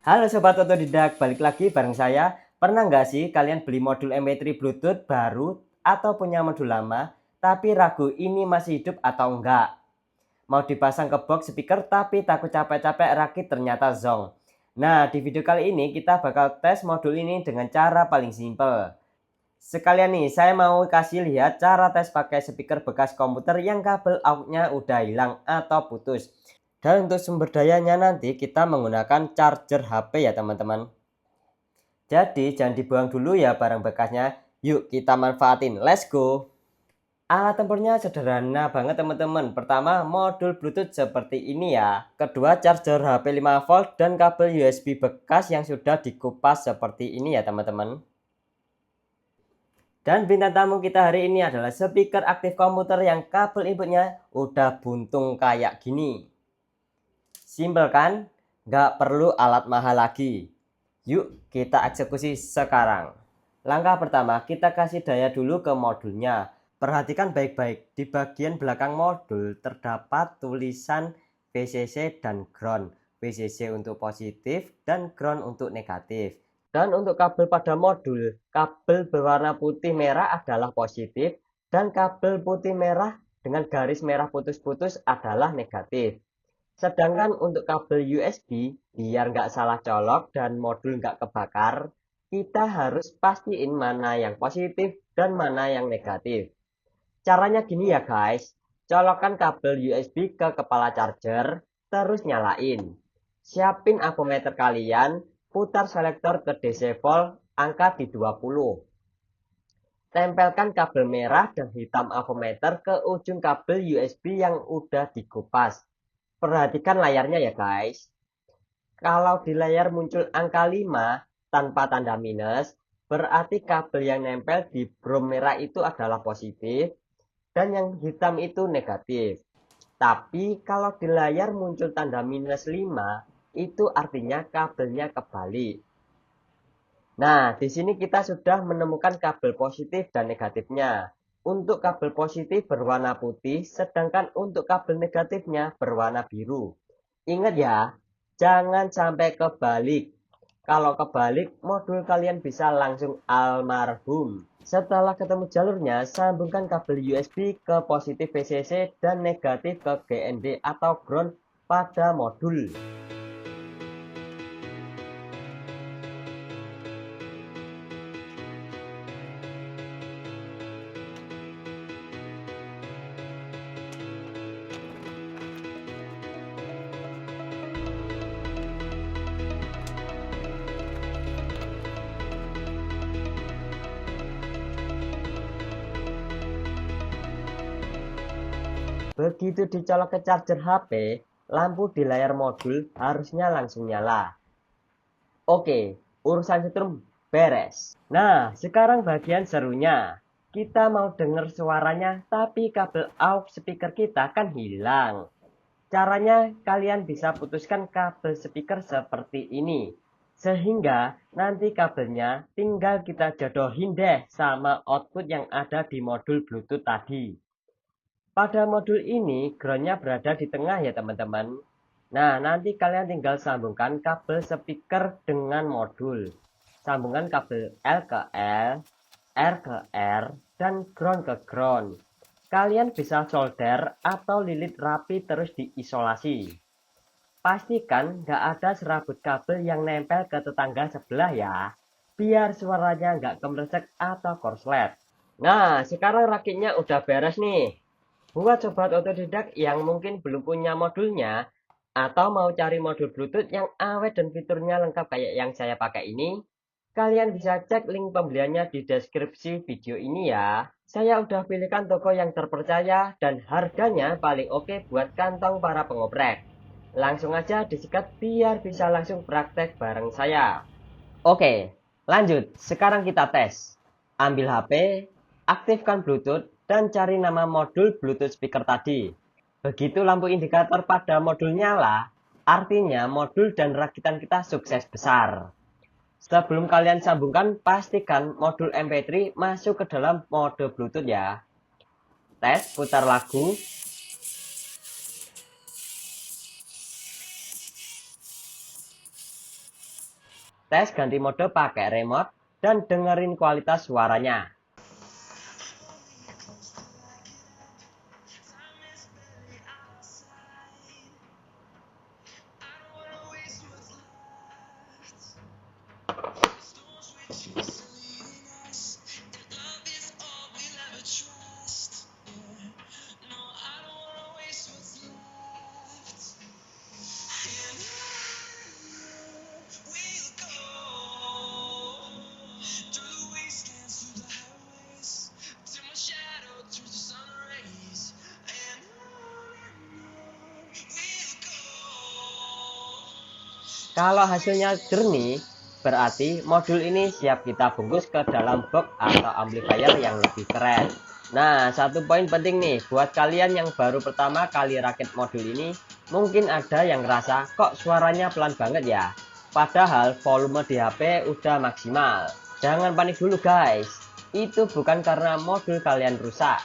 Halo Sobat Otodidak, balik lagi bareng saya. Pernah nggak sih kalian beli modul MP3 Bluetooth baru atau punya modul lama, tapi ragu ini masih hidup atau enggak? Mau dipasang ke box speaker tapi takut capek-capek rakit ternyata zonk. Nah, di video kali ini kita bakal tes modul ini dengan cara paling simpel. Sekalian nih, saya mau kasih lihat cara tes pakai speaker bekas komputer yang kabel outnya udah hilang atau putus. Dan untuk sumber dayanya nanti kita menggunakan charger HP ya teman-teman. Jadi jangan dibuang dulu ya barang bekasnya. Yuk kita manfaatin. Let's go. Alat tempurnya sederhana banget teman-teman. Pertama, modul Bluetooth seperti ini ya. Kedua, charger HP 5 volt dan kabel USB bekas yang sudah dikupas seperti ini ya teman-teman. Dan bintang tamu kita hari ini adalah speaker aktif komputer yang kabel inputnya udah buntung kayak gini. Simpel kan? Nggak perlu alat mahal lagi. Yuk kita eksekusi sekarang. Langkah pertama, kita kasih daya dulu ke modulnya. Perhatikan baik-baik, di bagian belakang modul terdapat tulisan VCC dan ground. VCC untuk positif dan ground untuk negatif. Dan untuk kabel pada modul, kabel berwarna putih merah adalah positif dan kabel putih merah dengan garis merah putus-putus adalah negatif. Sedangkan untuk kabel USB, biar nggak salah colok dan modul nggak kebakar, kita harus pastiin mana yang positif dan mana yang negatif. Caranya gini ya guys, colokkan kabel USB ke kepala charger, terus nyalain. Siapin avometer kalian, putar selektor ke DC volt, angka di 20. Tempelkan kabel merah dan hitam avometer ke ujung kabel USB yang udah dikupas. Perhatikan layarnya ya guys. Kalau di layar muncul angka 5 tanpa tanda minus, berarti kabel yang nempel di brom merah itu adalah positif dan yang hitam itu negatif. Tapi kalau di layar muncul tanda minus 5, itu artinya kabelnya kebalik. Nah, di sini kita sudah menemukan kabel positif dan negatifnya. Untuk kabel positif berwarna putih, sedangkan untuk kabel negatifnya berwarna biru. Ingat ya, jangan sampai kebalik. Kalau kebalik, modul kalian bisa langsung almarhum. Setelah ketemu jalurnya, sambungkan kabel USB ke positif VCC dan negatif ke GND atau ground pada modul. Begitu dicolok ke charger HP, lampu di layar modul harusnya langsung nyala. Oke, urusan setrum beres. Nah, sekarang bagian serunya. Kita mau denger suaranya, tapi kabel aux speaker kita kan hilang. Caranya kalian bisa putuskan kabel speaker seperti ini. Sehingga nanti kabelnya tinggal kita jodohin deh sama output yang ada di modul Bluetooth tadi. Pada modul ini, groundnya berada di tengah ya teman-teman. Nah, nanti kalian tinggal sambungkan kabel speaker dengan modul. Sambungkan kabel L ke L, R ke R, dan ground ke ground. Kalian bisa solder atau lilit rapi terus diisolasi. Pastikan nggak ada serabut kabel yang nempel ke tetangga sebelah ya, biar suaranya nggak kemresek atau korslet. Nah, sekarang rakitnya udah beres nih. Buat sobat otodidak yang mungkin belum punya modulnya, atau mau cari modul Bluetooth yang awet dan fiturnya lengkap kayak yang saya pakai ini, kalian bisa cek link pembeliannya di deskripsi video ini ya. Saya udah pilihkan toko yang terpercaya dan harganya paling oke buat kantong para pengoprek. Langsung aja disikat biar bisa langsung praktek bareng saya. Oke, lanjut. Sekarang kita tes. Ambil HP, aktifkan Bluetooth, dan cari nama modul Bluetooth speaker tadi. Begitu lampu indikator pada modul nyala, artinya modul dan rakitan kita sukses besar. Sebelum kalian sambungkan, pastikan modul MP3 masuk ke dalam mode Bluetooth ya. Tes, putar lagu. tes ganti mode pakai remote, dan dengerin kualitas suaranya. Kalau hasilnya jernih, berarti modul ini siap kita bungkus ke dalam box atau amplifier yang lebih keren. Nah, satu poin penting nih buat kalian yang baru pertama kali rakit modul ini, mungkin ada yang ngerasa kok suaranya pelan banget ya. Padahal volume di HP udah maksimal. Jangan panik dulu guys. Itu bukan karena modul kalian rusak.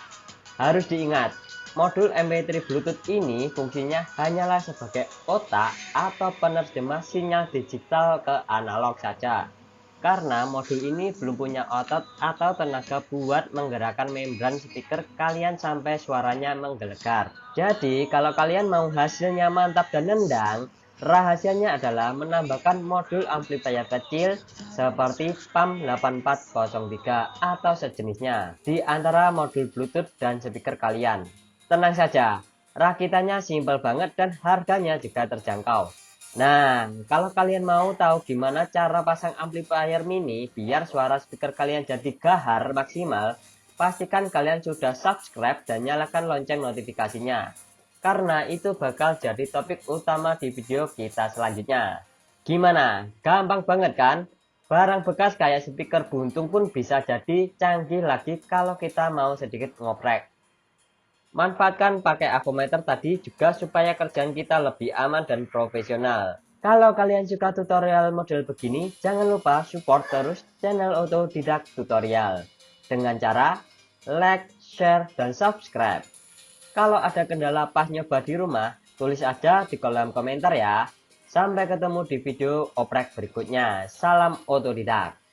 Harus diingat, modul MP3 Bluetooth ini fungsinya hanyalah sebagai otak atau penerjemah sinyal digital ke analog saja. Karena modul ini belum punya otot atau tenaga buat menggerakkan membran speaker kalian sampai suaranya menggelegar. Jadi kalau kalian mau hasilnya mantap dan nendang, rahasianya adalah menambahkan modul amplifier kecil seperti PAM 8403 atau sejenisnya di antara modul Bluetooth dan speaker kalian. Tenang saja, rakitannya simpel banget dan harganya juga terjangkau. Nah, kalau kalian mau tahu gimana cara pasang amplifier mini biar suara speaker kalian jadi gahar maksimal, pastikan kalian sudah subscribe dan nyalakan lonceng notifikasinya. Karena itu bakal jadi topik utama di video kita selanjutnya. Gimana? Gampang banget kan? Barang bekas kayak speaker buntung pun bisa jadi canggih lagi kalau kita mau sedikit ngoprek. Manfaatkan pakai avometer tadi juga supaya kerjaan kita lebih aman dan profesional. Kalau kalian suka tutorial model begini, jangan lupa support terus channel Otodidak Tutorial dengan cara like, share, dan subscribe. Kalau ada kendala pas nyoba di rumah, tulis aja di kolom komentar ya. Sampai ketemu di video oprek berikutnya. Salam otodidak.